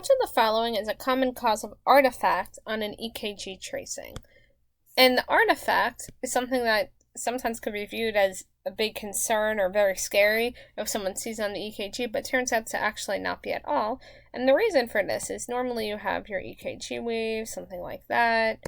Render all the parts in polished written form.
Which of the following is a common cause of artifact on an EKG tracing? And the artifact is something that sometimes could be viewed as a big concern or very scary if someone sees on the EKG, but turns out to actually not be at all. And the reason for this is normally you have your EKG wave, something like that,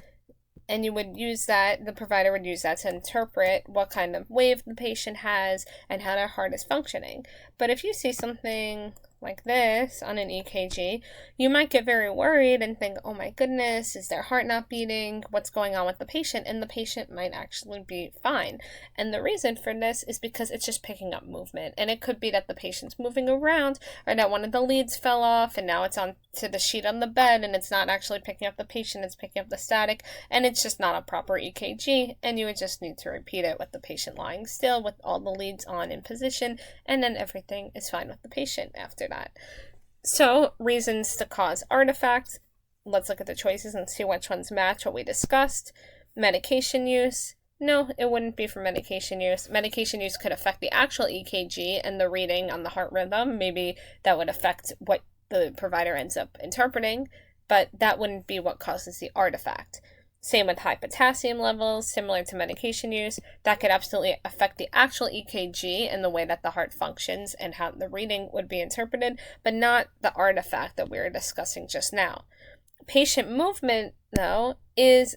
and you would use that, the provider would use that to interpret what kind of wave the patient has and how their heart is functioning. But if you see something like this on an EKG, you might get very worried and think, oh my goodness, is their heart not beating? What's going on with the patient? And the patient might actually be fine. And the reason for this is because it's just picking up movement. And it could be that the patient's moving around, or that one of the leads fell off and now it's on to the sheet on the bed and it's not actually picking up the patient, it's picking up the static, and it's just not a proper EKG, and you would just need to repeat it with the patient lying still with all the leads on in position, and then everything is fine with the patient after that. So, reasons to cause artifact. Let's look at the choices and see which ones match what we discussed. Medication use. No, it wouldn't be for medication use. Medication use could affect the actual EKG and the reading on the heart rhythm. Maybe that would affect what the provider ends up interpreting, but that wouldn't be what causes the artifact. Same with high potassium levels, similar to medication use. That could absolutely affect the actual EKG and the way that the heart functions and how the reading would be interpreted, but not the artifact that we were discussing just now. Patient movement, though, is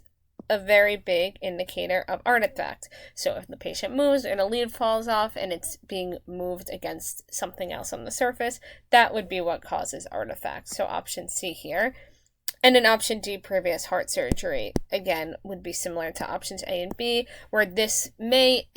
a very big indicator of artifact. So if the patient moves or the lead falls off and it's being moved against something else on the surface, that would be what causes artifact. So option C here. And in option D, previous heart surgery, again, would be similar to options A and B, where this may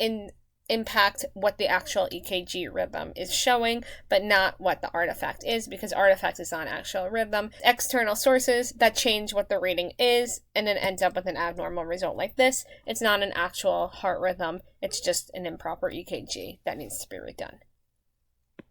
impact what the actual EKG rhythm is showing, but not what the artifact is, because artifact is not actual rhythm. External sources that change what the reading is and then ends up with an abnormal result like this. It's not an actual heart rhythm, it's just an improper EKG that needs to be redone.